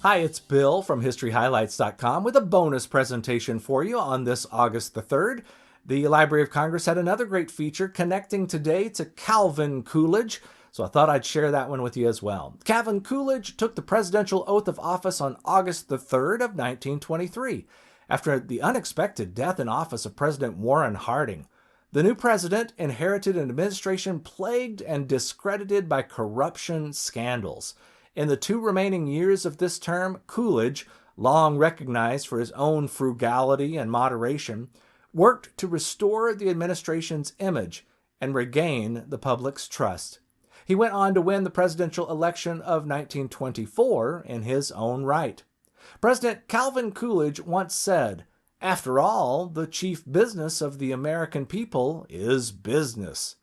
Hi, it's Bill from HistoryHighlights.com with a bonus presentation for you on this August the 3rd. The Library of Congress had another great feature connecting today to Calvin Coolidge, so I thought I'd share that one with you as well. Calvin Coolidge took the presidential oath of office on August the 3rd of 1923, after the unexpected death in office of President Warren Harding. The new president inherited an administration plagued and discredited by corruption scandals. In the 2 remaining years of this term, Coolidge, long recognized for his own frugality and moderation, worked to restore the administration's image and regain the public's trust. He went on to win the presidential election of 1924 in his own right. President Calvin Coolidge once said, "After all, the chief business of the American people is business."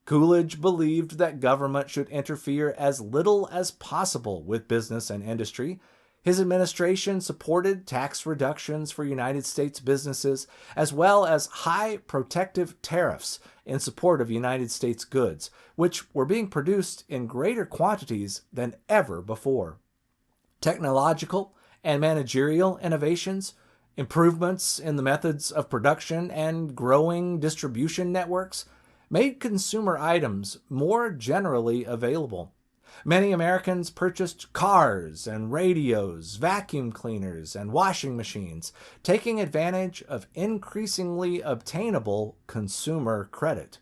Coolidge believed that government should interfere as little as possible with business and industry. His administration supported tax reductions for United States businesses, as well as high protective tariffs in support of United States goods, which were being produced in greater quantities than ever before. Technological and managerial innovations, improvements in the methods of production, and growing distribution networks made consumer items more generally available. Many Americans purchased cars and radios, vacuum cleaners, and washing machines, taking advantage of increasingly obtainable consumer credit.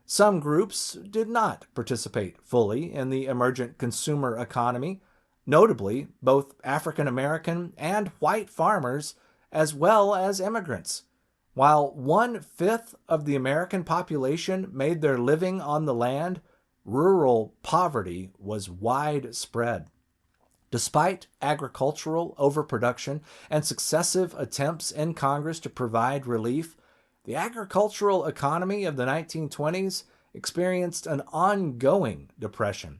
Some groups did not participate fully in the emergent consumer economy, notably both African American and white farmers, as well as immigrants. While 1/5 of the American population made their living on the land, rural poverty was widespread. Despite agricultural overproduction and successive attempts in Congress to provide relief, the agricultural economy of the 1920s experienced an ongoing depression.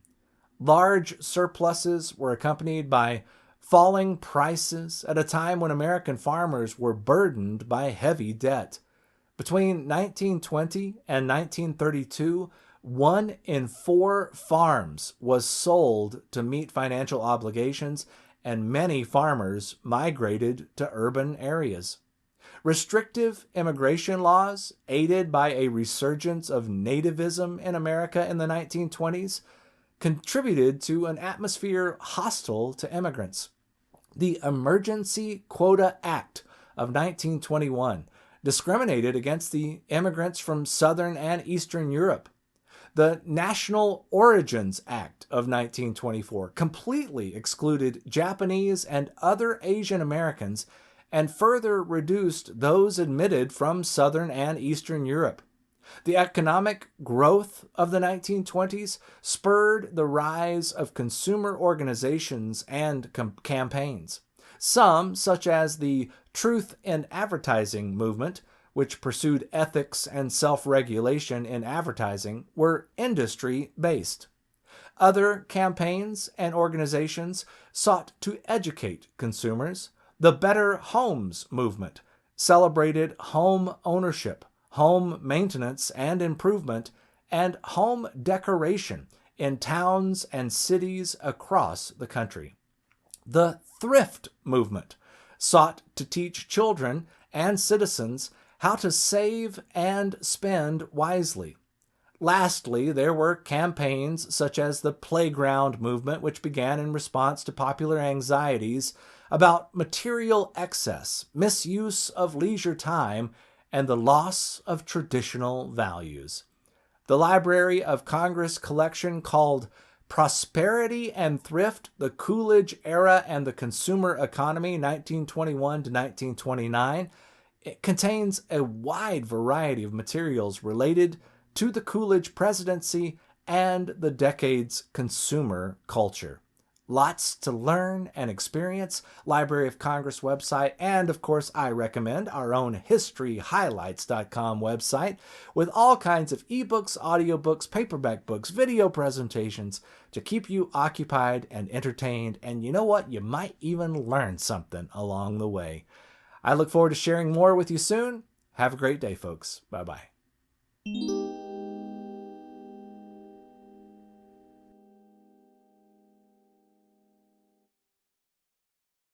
Large surpluses were accompanied by falling prices at a time when American farmers were burdened by heavy debt. Between 1920 and 1932, 1 in 4 farms was sold to meet financial obligations, and many farmers migrated to urban areas. Restrictive immigration laws, aided by a resurgence of nativism in America in the 1920s, contributed to an atmosphere hostile to immigrants. The Emergency Quota Act of 1921 discriminated against the immigrants from Southern and Eastern Europe. The National Origins Act of 1924 completely excluded Japanese and other Asian Americans and further reduced those admitted from Southern and Eastern Europe. The economic growth of the 1920s spurred the rise of consumer organizations and campaigns. Some, such as the Truth in Advertising movement, which pursued ethics and self-regulation in advertising, were industry-based. Other campaigns and organizations sought to educate consumers. The Better Homes movement celebrated home ownership, home maintenance and improvement, and home decoration in towns and cities across the country. The thrift movement sought to teach children and citizens how to save and spend wisely. Lastly, there were campaigns such as the Playground movement, which began in response to popular anxieties about material excess, misuse of leisure time, and the loss of traditional values. The Library of Congress collection, called Prosperity and Thrift, the Coolidge Era and the Consumer Economy, 1921 to 1929, it contains a wide variety of materials related to the Coolidge presidency and the decade's consumer culture. Lots to learn and experience. Library of Congress website, and of course I recommend our own HistoryHighlights.com website with all kinds of ebooks, audiobooks, paperback books, video presentations to keep you occupied and entertained, and you know what? You might even learn something along the way. I look forward to sharing more with you soon. Have a great day, folks. Bye-bye.